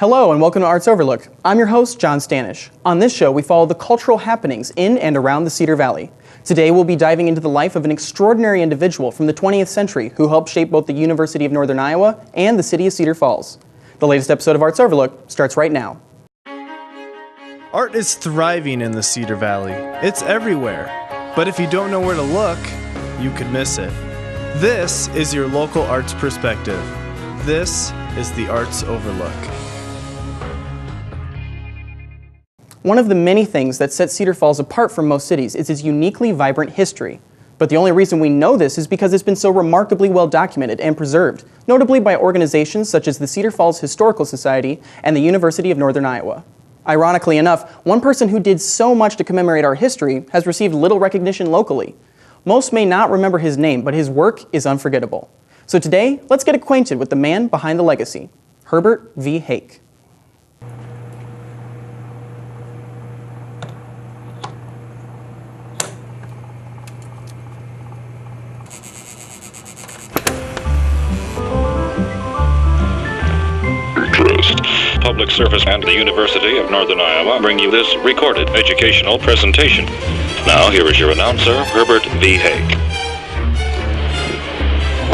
Hello and welcome to Arts Overlook. I'm your host, John Stanish. On this show, we follow the cultural happenings in and around the Cedar Valley. Today, we'll be diving into the life of an extraordinary individual from the 20th century who helped shape both the University of Northern Iowa and the city of Cedar Falls. The latest episode of Arts Overlook starts right now. Art is thriving in the Cedar Valley. It's everywhere. But if you don't know where to look, you could miss it. This is your local arts perspective. This is the Arts Overlook. One of the many things that sets Cedar Falls apart from most cities is its uniquely vibrant history. But the only reason we know this is because it's been so remarkably well documented and preserved, notably by organizations such as the Cedar Falls Historical Society and the University of Northern Iowa. Ironically enough, one person who did so much to commemorate our history has received little recognition locally. Most may not remember his name, but his work is unforgettable. So today, let's get acquainted with the man behind the legacy, Herbert V. Hake. Public Service and the University of Northern Iowa bring you this recorded educational presentation. Now, here is your announcer, Herbert V. Hake.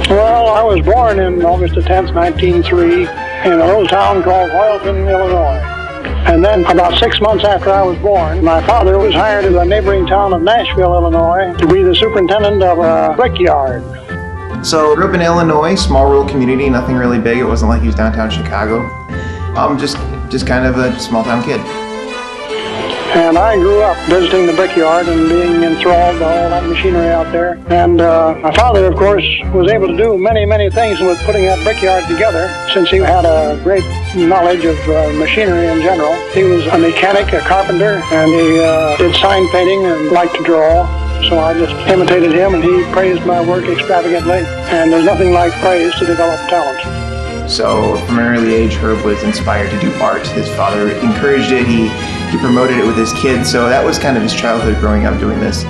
Well, I was born in August the 10th, 1903, in a little town called Hoyleton, Illinois. And then about 6 months after I was born, my father was hired in the neighboring town of Nashville, Illinois, to be the superintendent of a brickyard. So, grew up in Illinois, small rural community, nothing really big. It wasn't like he was downtown Chicago. Just kind of a small-town kid. And I grew up visiting the brickyard and being enthralled by all that machinery out there. And my father, of course, was able to do many, many things with putting that brickyard together, since he had a great knowledge of machinery in general. He was a mechanic, a carpenter, and he did sign painting and liked to draw. So I just imitated him, and he praised my work extravagantly. And there's nothing like praise to develop talent. So from an early age, Herb was inspired to do art. His father encouraged it. He promoted it with his kids. So that was kind of his childhood growing up doing this.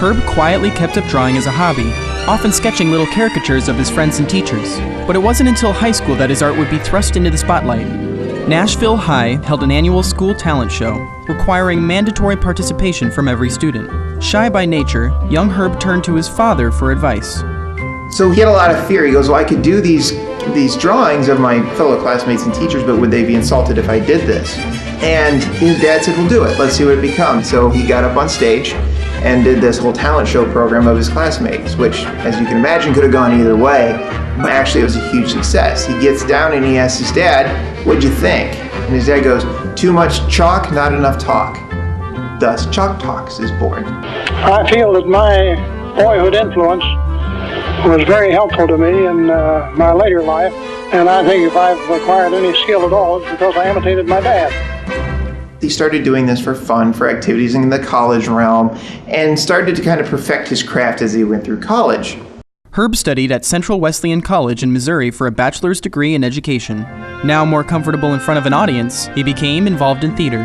Herb quietly kept up drawing as a hobby, often sketching little caricatures of his friends and teachers. But it wasn't until high school that his art would be thrust into the spotlight. Nashville High held an annual school talent show, requiring mandatory participation from every student. Shy by nature, young Herb turned to his father for advice. So he had a lot of fear. He goes, well, I could do these drawings of my fellow classmates and teachers, but would they be insulted if I did this? And his dad said, well, do it. Let's see what it becomes. So he got up on stage and did this whole talent show program of his classmates, which, as you can imagine, could have gone either way. But actually, it was a huge success. He gets down and he asks his dad, what'd you think? And his dad goes, too much chalk, not enough talk. Thus, Chalk Talks is born. I feel that my boyhood influence was very helpful to me in my later life, and I think if I've acquired any skill at all, it's because I imitated my dad. He started doing this for fun, for activities in the college realm, and started to kind of perfect his craft as he went through college. Herb studied at Central Wesleyan College in Missouri for a bachelor's degree in education. Now more comfortable in front of an audience, he became involved in theater.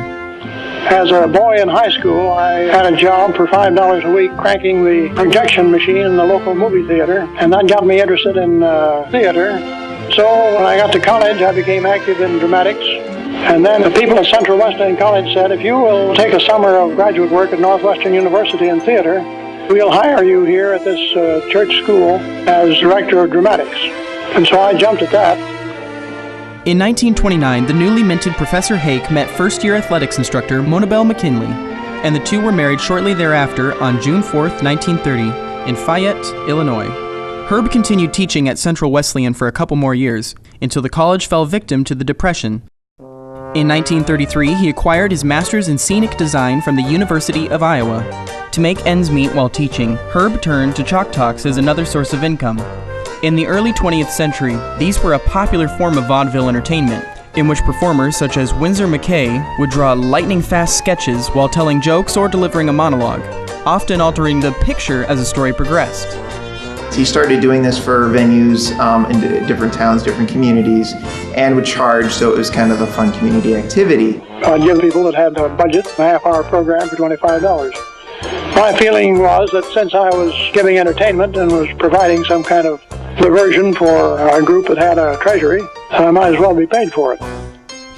As a boy in high school, I had a job for $5 a week cranking the projection machine in the local movie theater, and that got me interested in theater. So when I got to college, I became active in dramatics. And then the people at Central Wesleyan College said, if you will take a summer of graduate work at Northwestern University in theater, we'll hire you here at this church school as director of dramatics. And so I jumped at that. In 1929, the newly minted Professor Hake met first-year athletics instructor Monabel McKinley, and the two were married shortly thereafter on June 4, 1930, in Fayette, Illinois. Herb continued teaching at Central Wesleyan for a couple more years, until the college fell victim to the Depression. In 1933, he acquired his master's in scenic design from the University of Iowa. To make ends meet while teaching, Herb turned to Chalk Talks as another source of income. In the early 20th century, these were a popular form of vaudeville entertainment, in which performers such as Winsor McKay would draw lightning-fast sketches while telling jokes or delivering a monologue, often altering the picture as the story progressed. He started doing this for venues in different towns, different communities, and would charge, so it was kind of a fun community activity. I'd give people that had a budget a half-hour program for $25. My feeling was that since I was giving entertainment and was providing some kind of diversion for a group that had a treasury, I might as well be paid for it.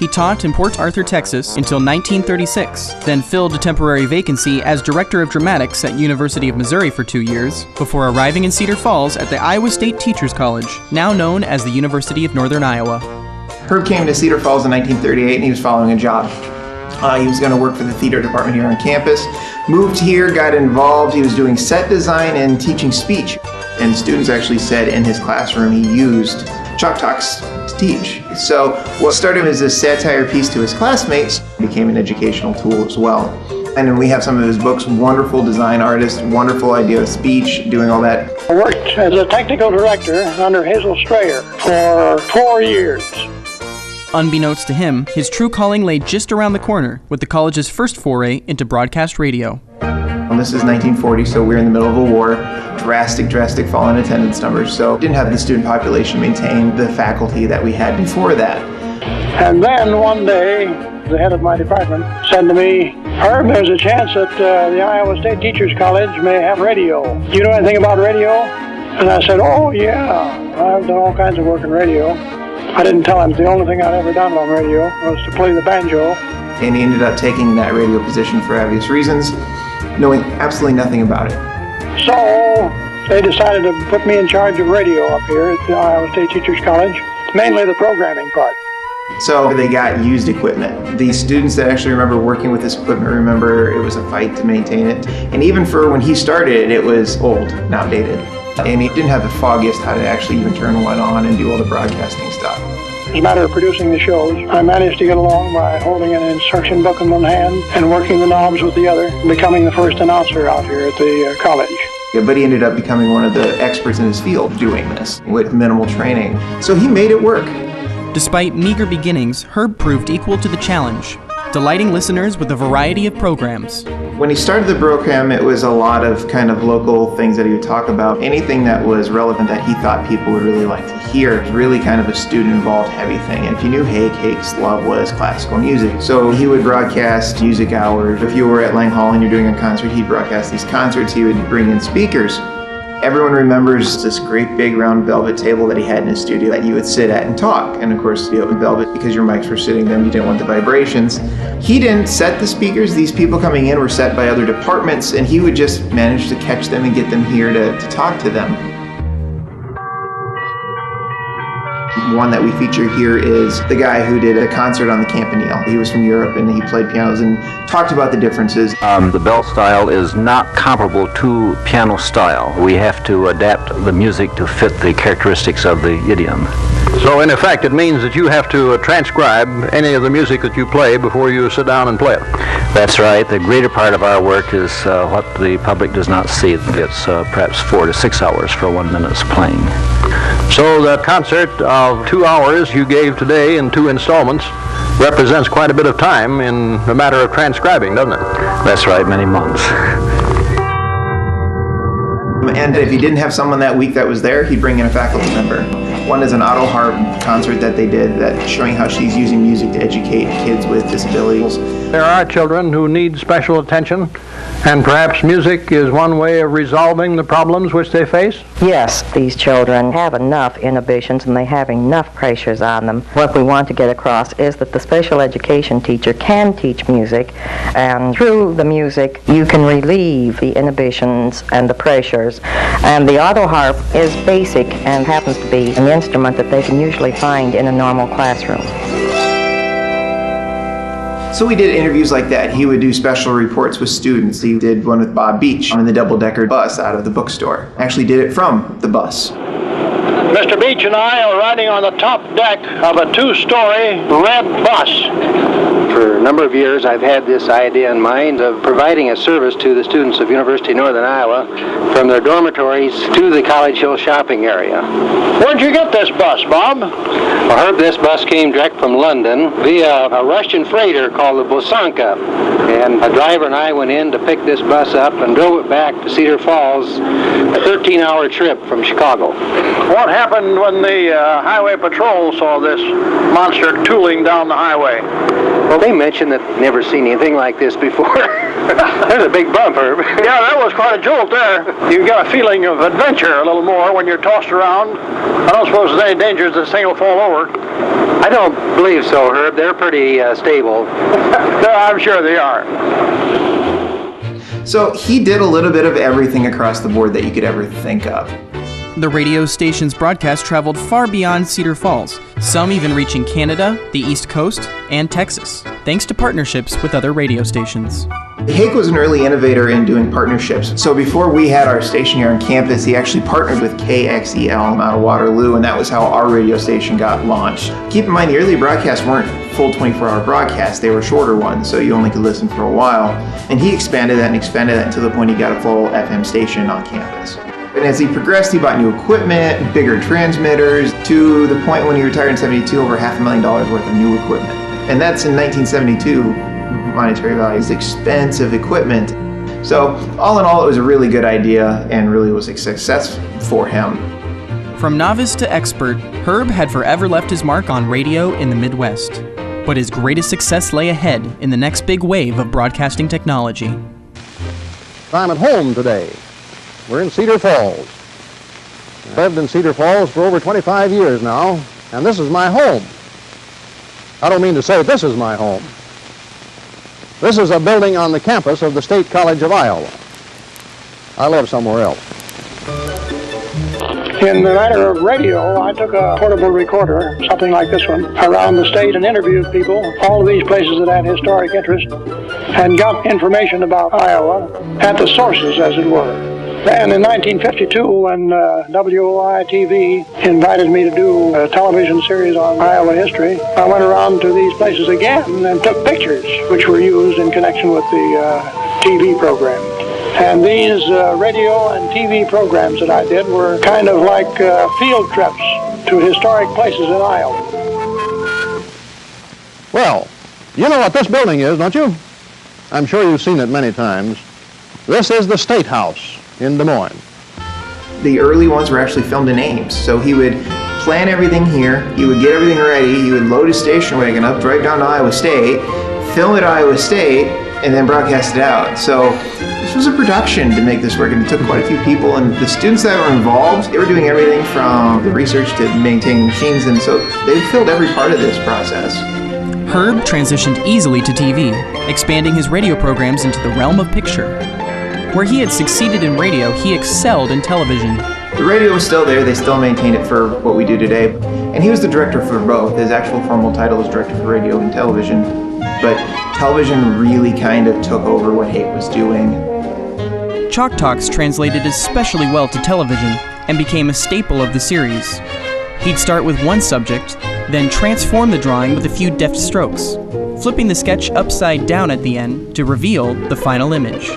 He taught in Port Arthur, Texas until 1936, then filled a temporary vacancy as Director of Dramatics at University of Missouri for 2 years, before arriving in Cedar Falls at the Iowa State Teachers College, now known as the University of Northern Iowa. Herb came to Cedar Falls in 1938 and he was following a job. He was going to work for the theater department here on campus. Moved here, got involved. He was doing set design and teaching speech. And students actually said in his classroom he used chalk talks to teach. So what started as a satire piece to his classmates became an educational tool as well. And then we have some of his books, wonderful design artist, wonderful idea of speech, doing all that. I worked as a technical director under Hazel Strayer for 4 years. Unbeknownst to him, his true calling lay just around the corner with the college's first foray into broadcast radio. And this is 1940, so we're in the middle of a war. Drastic fall in attendance numbers. So didn't have the student population maintain the faculty that we had before that. And then one day, the head of my department said to me, Herb, there's a chance that the Iowa State Teachers College may have radio. Do you know anything about radio? And I said, oh yeah, I've done all kinds of work in radio. I didn't tell him the only thing I'd ever done on radio was to play the banjo. And he ended up taking that radio position for obvious reasons, knowing absolutely nothing about it. So they decided to put me in charge of radio up here at the Iowa State Teachers College, mainly the programming part. So they got used equipment. The students that actually remember working with this equipment remember it was a fight to maintain it. And even for when he started, it was old and outdated. And he didn't have the foggiest how to actually even turn one on and do all the broadcasting stuff. As a matter of producing the shows, I managed to get along by holding an instruction book in one hand and working the knobs with the other, becoming the first announcer out here at the college. Yeah, but he ended up becoming one of the experts in his field doing this with minimal training. So he made it work. Despite meager beginnings, Herb proved equal to the challenge, delighting listeners with a variety of programs. When he started the program, it was a lot of kind of local things that he would talk about. Anything that was relevant that he thought people would really like to hear. It was really kind of a student-involved heavy thing. And if you knew Hake, Hake's love was classical music. So he would broadcast music hours. If you were at Lang Hall and you're doing a concert, he'd broadcast these concerts. He would bring in speakers. Everyone remembers this great big round velvet table that he had in his studio that you would sit at and talk. And of course, the open velvet, because your mics were sitting there, you didn't want the vibrations. He didn't set the speakers. These people coming in were set by other departments, and he would just manage to catch them and get them here to talk to them. One that we feature here is the guy who did a concert on the Campanile. He was from Europe and he played pianos and talked about the differences. The bell style is not comparable to piano style. We have to adapt the music to fit the characteristics of the idiom. So in effect, it means that you have to transcribe any of the music that you play before you sit down and play it. That's right. The greater part of our work is what the public does not see. It's perhaps 4 to 6 hours for 1 minute's playing. So the concert of 2 hours you gave today in 2 installments represents quite a bit of time in the matter of transcribing, doesn't it? That's right, many months. And if he didn't have someone that week that was there, he'd bring in a faculty member. One is an auto harp concert that they did that's showing how she's using music to educate kids with disabilities. There are children who need special attention, and perhaps music is one way of resolving the problems which they face? Yes, these children have enough inhibitions and they have enough pressures on them. What we want to get across is that the special education teacher can teach music, and through the music you can relieve the inhibitions and the pressures. And the auto harp is basic and happens to be an instrument that they can usually find in a normal classroom. So we did interviews like that. He would do special reports with students. He did one with Bob Beach in the double-decker bus out of the bookstore. Actually did it from the bus. Mr. Beach and I are riding on the top deck of a 2-story red bus. For a number of years, I've had this idea in mind of providing a service to the students of University of Northern Iowa from their dormitories to the College Hill shopping area. Where'd you get this bus, Bob? Well, Herb, this bus came direct from London via a Russian freighter called the Bosanka. And a driver and I went in to pick this bus up and drove it back to Cedar Falls, a 13-hour trip from Chicago. What happened when the highway patrol saw this monster tooling down the highway? Well, they mentioned that never seen anything like this before. There's a big bump, Herb. Yeah, that was quite a jolt there. You get a feeling of adventure a little more when you're tossed around. I don't suppose there's any danger that this thing will fall over. I don't believe so, Herb. They're pretty stable. I'm sure they are. So he did a little bit of everything across the board that you could ever think of. The radio station's broadcast traveled far beyond Cedar Falls, some even reaching Canada, the East Coast, and Texas, thanks to partnerships with other radio stations. Hake was an early innovator in doing partnerships. So before we had our station here on campus, he actually partnered with KXEL out of Waterloo, and that was how our radio station got launched. Keep in mind, the early broadcasts weren't full 24-hour broadcasts. They were shorter ones, so you only could listen for a while. And he expanded that until the point he got a full FM station on campus. And as he progressed, he bought new equipment, bigger transmitters, to the point when he retired in '72, over $500,000 worth of new equipment. And that's in 1972, monetary value is expensive equipment. So all in all, it was a really good idea and really was a success for him. From novice to expert, Herb had forever left his mark on radio in the Midwest. But his greatest success lay ahead in the next big wave of broadcasting technology. I'm at home today. We're in Cedar Falls. I've lived in Cedar Falls for over 25 years now, and this is my home. I don't mean to say this is my home. This is a building on the campus of the State College of Iowa. I live somewhere else. In the matter of radio, I took a portable recorder, something like this one, around the state and interviewed people, all of these places that had historic interest, and got information about Iowa at the sources, as it were. And in 1952, when WOI-TV invited me to do a television series on Iowa history, I went around to these places again and took pictures, which were used in connection with the TV program. And these radio and TV programs that I did were kind of like field trips to historic places in Iowa. Well, you know what this building is, don't you? I'm sure you've seen it many times. This is the State House in Des Moines. The early ones were actually filmed in Ames, so he would plan everything here, he would get everything ready, he would load his station wagon up, drive down to Iowa State, film at Iowa State, and then broadcast it out. So this was a production to make this work, and it took quite a few people, and the students that were involved, they were doing everything from the research to maintaining machines, and so they filled every part of this process. Herb transitioned easily to TV, expanding his radio programs into the realm of picture. Where he had succeeded in radio, he excelled in television. The radio was still there, they still maintained it for what we do today, and he was the director for both. His actual formal title was director for radio and television, but television really kind of took over what Hake was doing. Chalk Talks translated especially well to television and became a staple of the series. He'd start with one subject, then transform the drawing with a few deft strokes, flipping the sketch upside down at the end to reveal the final image.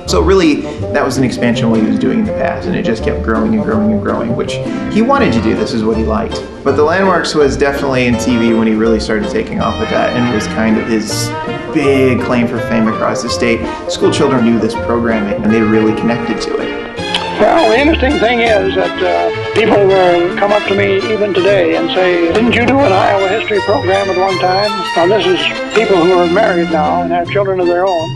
So really, that was an expansion of what he was doing in the past, and it just kept growing and growing and growing, which he wanted to do. This is what he liked. But the Landmarks was definitely in TV when he really started taking off with that, and it was kind of his big claim for fame across the state. School children knew this programming, and they really connected to it. Well, the interesting thing is that people will come up to me even today and say, didn't you do an Iowa history program at one time? Now, this is people who are married now and have children of their own.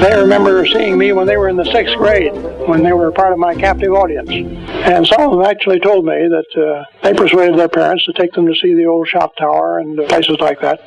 They remember seeing me when they were in the 6th grade, when they were part of my captive audience. And some of them actually told me that they persuaded their parents to take them to see the old shop tower and places like that.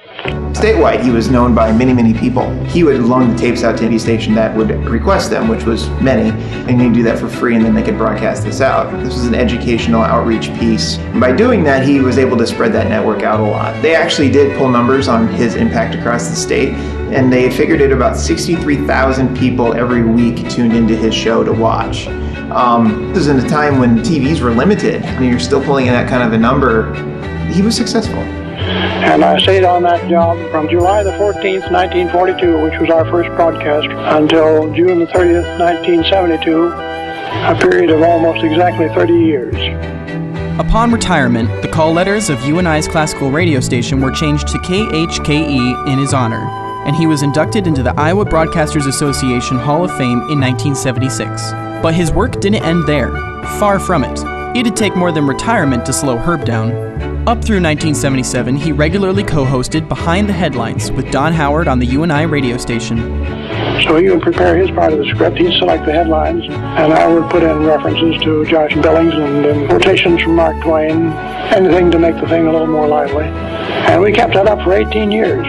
Statewide, he was known by many, many people. He would loan the tapes out to any station that would request them, which was many, and he'd do that for free, and then they could broadcast this out. This was an educational outreach piece. And by doing that, he was able to spread that network out a lot. They actually did pull numbers on his impact across the state, and they figured it about 63,000 people every week tuned into his show to watch. This was in a time when TVs were limited, and you're still pulling in that kind of a number. He was successful. And I stayed on that job from July the 14th, 1942, which was our first broadcast, until June the 30th, 1972, a period of almost exactly 30 years. Upon retirement, the call letters of UNI's classical radio station were changed to KHKE in his honor, and he was inducted into the Iowa Broadcasters Association Hall of Fame in 1976. But his work didn't end there. Far from it. It'd take more than retirement to slow Herb down. Up through 1977, he regularly co-hosted Behind the Headlines with Don Howard on the UNI radio station. So he would prepare his part of the script, he'd select the headlines, and I would put in references to Josh Billings and quotations from Mark Twain, anything to make the thing a little more lively. And we kept that up for 18 years.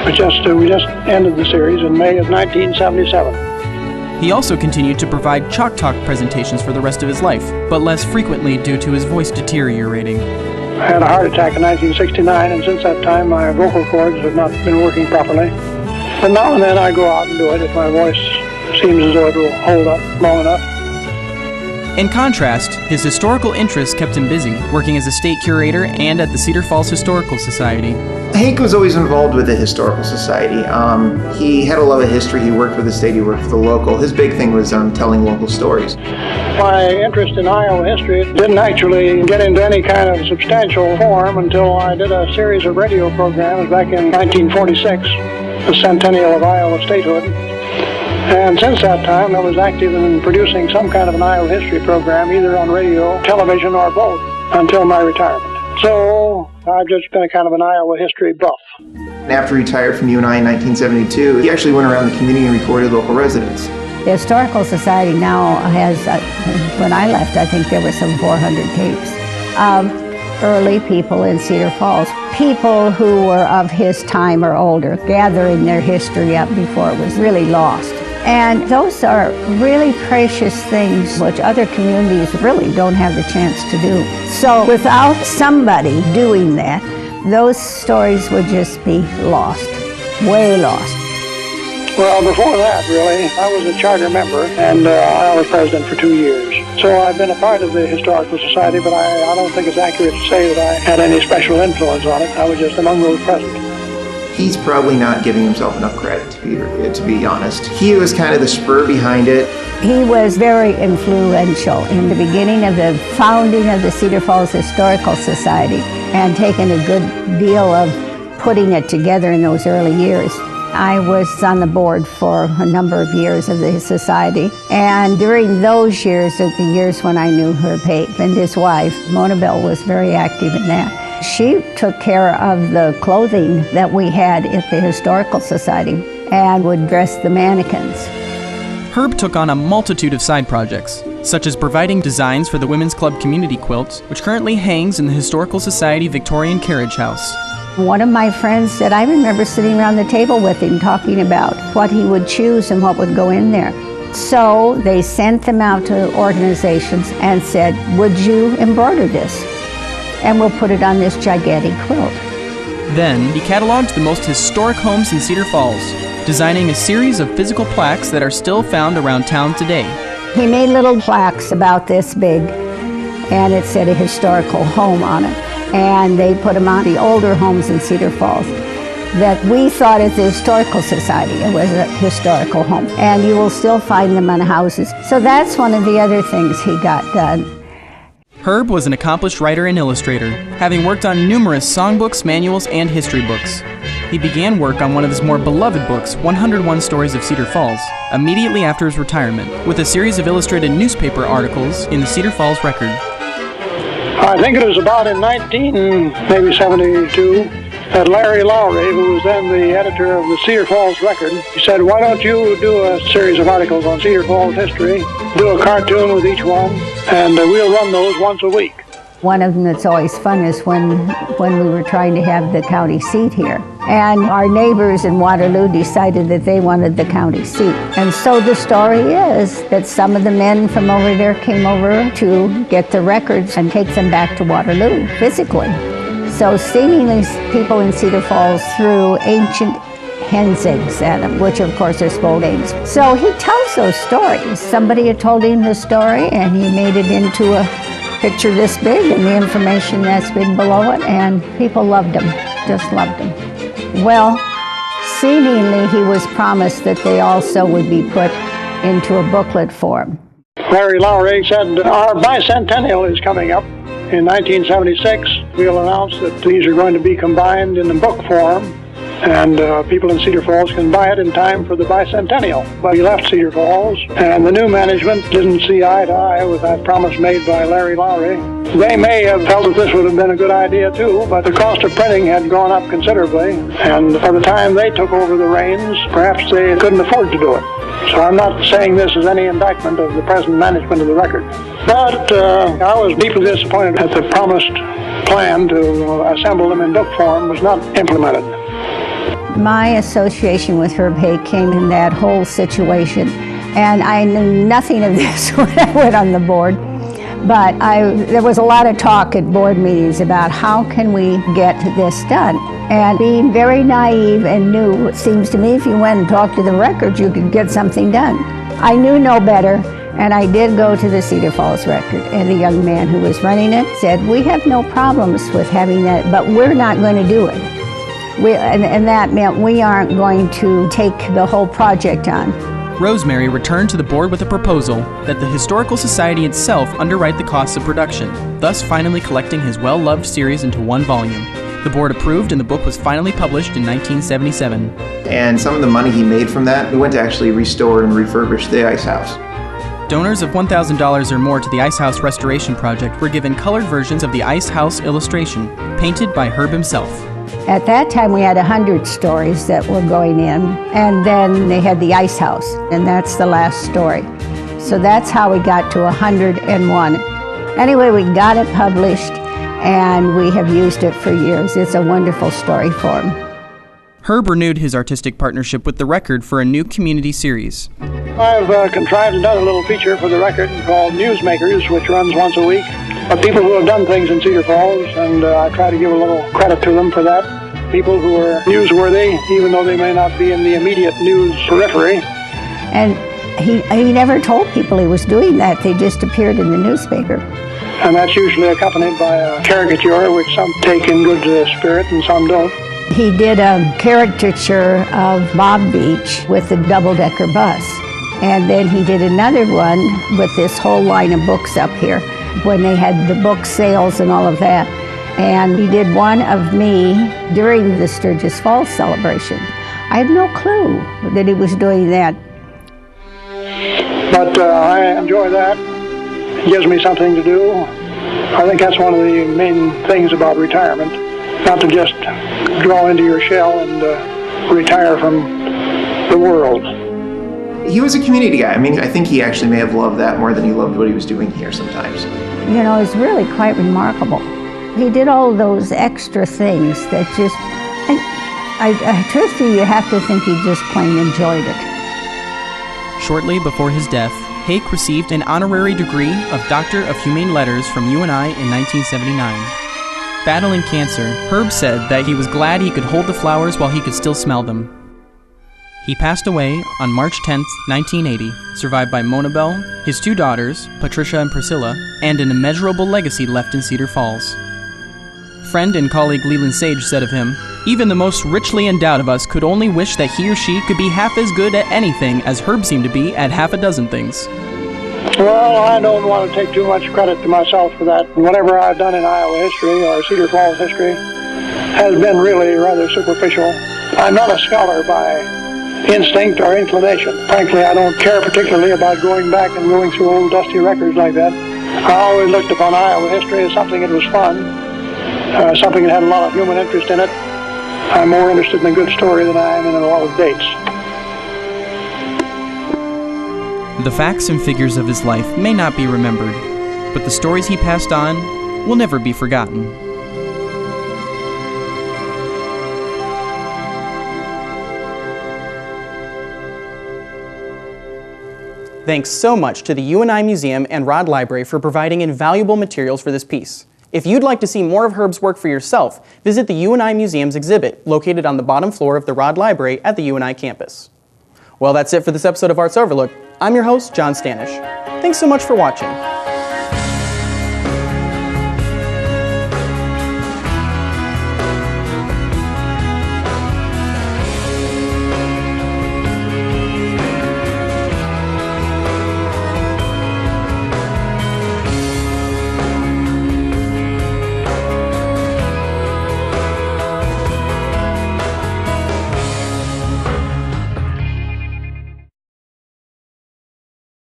We just ended the series in May of 1977. He also continued to provide Chalk Talk presentations for the rest of his life, but less frequently due to his voice deteriorating. I had a heart attack in 1969, and since that time my vocal cords have not been working properly. But now and then I go out and do it if my voice seems as though it will hold up long enough. In contrast, his historical interests kept him busy, working as a state curator and at the Cedar Falls Historical Society. Hake was always involved with the Historical Society. He had a love of history. He worked with the state, he worked with the local. His big thing was telling local stories. My interest in Iowa history didn't actually get into any kind of substantial form until I did a series of radio programs back in 1946, the centennial of Iowa statehood. And since that time, I was active in producing some kind of an Iowa history program, either on radio, television, or both, until my retirement. So I've just been a kind of an Iowa history buff. After he retired from UNI in 1972, he actually went around the community and recorded local residents. The Historical Society now has, when I left, I think there were some 400 tapes of early people in Cedar Falls, people who were of his time or older, gathering their history up before it was really lost. And those are really precious things which other communities really don't have the chance to do. So without somebody doing that, those stories would just be lost, way lost. Well, before that, really, I was a charter member, and I was president for 2 years. So I've been a part of the Historical Society, but I don't think it's accurate to say that I had any special influence on it. I was just among those present. He's probably not giving himself enough credit, to be honest. He was kind of the spur behind it. He was very influential in the beginning of the founding of the Cedar Falls Historical Society and taking a good deal of putting it together in those early years. I was on the board for a number of years of the society, and during those years, the years when I knew Herb Hake and his wife, Mona Bell, was very active in that. She took care of the clothing that we had at the Historical Society and would dress the mannequins. Herb took on a multitude of side projects, such as providing designs for the Women's Club community quilt, which currently hangs in the Historical Society Victorian Carriage House. One of my friends said, I remember sitting around the table with him talking about what he would choose and what would go in there. So they sent them out to organizations and said, would you embroider this? And we'll put it on this gigantic quilt. Then he cataloged the most historic homes in Cedar Falls, designing a series of physical plaques that are still found around town today. He made little plaques about this big, and it said a historical home on it. And they put them on the older homes in Cedar Falls that we thought at the Historical Society it was a historical home. And you will still find them on houses. So that's one of the other things he got done. Herb was an accomplished writer and illustrator, having worked on numerous songbooks, manuals, and history books. He began work on one of his more beloved books, 101 Stories of Cedar Falls, immediately after his retirement, with a series of illustrated newspaper articles in the Cedar Falls Record. I think it was about in 1972 that Larry Lowry, who was then the editor of the Cedar Falls Record, he said, why don't you do a series of articles on Cedar Falls history, do a cartoon with each one, and we'll run those once a week. One of them that's always fun is when we were trying to have the county seat here. And our neighbors in Waterloo decided that they wanted the county seat. And so the story is that some of the men from over there came over to get the records and take them back to Waterloo physically. So seemingly people in Cedar Falls threw ancient hen's eggs at him, which of course are spoiled eggs. So he tells those stories. Somebody had told him the story and he made it into a picture this big and the information that's big below it, and people loved him, just loved him. Well, seemingly he was promised that they also would be put into a booklet form. Larry Lowry said, our bicentennial is coming up. In 1976, we'll announce that these are going to be combined in the book form. and people in Cedar Falls can buy it in time for the bicentennial. But he left Cedar Falls, and the new management didn't see eye to eye with that promise made by Larry Lowry. They may have felt that this would have been a good idea too, but the cost of printing had gone up considerably, and by the time they took over the reins, perhaps they couldn't afford to do it. So I'm not saying this is any indictment of the present management of the record. But I was deeply disappointed that the promised plan to assemble them in book form was not implemented. My association with Herb Hake came in that whole situation, and I knew nothing of this when I went on the board. But there was a lot of talk at board meetings about how can we get this done. And being very naive and new, it seems to me if you went and talked to the records, you could get something done. I knew no better, and I did go to the Cedar Falls record, and the young man who was running it said, we have no problems with having that, but we're not going to do it. And that meant we aren't going to take the whole project on. Rosemary returned to the board with a proposal that the Historical Society itself underwrite the costs of production, thus finally collecting his well-loved series into one volume. The board approved, and the book was finally published in 1977. And some of the money he made from that, we went to actually restore and refurbish the ice house. Donors of $1,000 or more to the Ice House Restoration Project were given colored versions of the Ice House illustration, painted by Herb himself. At that time, we had 100 stories that were going in, and then they had the Ice House, and that's the last story. So that's how we got to 101. Anyway, we got it published, and we have used it for years. It's a wonderful story form. Herb renewed his artistic partnership with the record for a new community series. I've contrived and done a little feature for the record called Newsmakers, which runs once a week. But people who have done things in Cedar Falls, and I try to give a little credit to them for that. People who are newsworthy, even though they may not be in the immediate news periphery. And he never told people he was doing that. They just appeared in the newspaper. And that's usually accompanied by a caricature, which some take in good spirit and some don't. He did a caricature of Bob Beach with the double-decker bus. And then he did another one with this whole line of books up here, when they had the book sales and all of that. And he did one of me during the Sturgis Falls celebration. I had no clue that he was doing that. But I enjoy that. It gives me something to do. I think that's one of the main things about retirement, not to just draw into your shell and retire from the world. He was a community guy. I mean, I think he actually may have loved that more than he loved what he was doing here sometimes. You know, it's really quite remarkable. He did all those extra things that just, truthfully, you have to think he just plain enjoyed it. Shortly before his death, Hake received an honorary degree of Doctor of Humane Letters from UNI in 1979. Battling cancer, Herb said that he was glad he could hold the flowers while he could still smell them. He passed away on March 10, 1980, survived by Mona Bell, his two daughters, Patricia and Priscilla, and an immeasurable legacy left in Cedar Falls. Friend and colleague Leland Sage said of him, "Even the most richly endowed of us could only wish that he or she could be half as good at anything as Herb seemed to be at half a dozen things." Well, I don't want to take too much credit to myself for that. Whatever I've done in Iowa history or Cedar Falls history has been really rather superficial. I'm not a scholar by instinct or inclination. Frankly, I don't care particularly about going back and going through old dusty records like that. I always looked upon Iowa history as something that was fun, something that had a lot of human interest in it. I'm more interested in a good story than I am in a lot of dates. The facts and figures of his life may not be remembered, but the stories he passed on will never be forgotten. Thanks so much to the UNI Museum and Rod Library for providing invaluable materials for this piece. If you'd like to see more of Herb's work for yourself, visit the UNI Museum's exhibit located on the bottom floor of the Rod Library at the UNI campus. Well, that's it for this episode of Arts Overlook. I'm your host, John Stanish. Thanks so much for watching.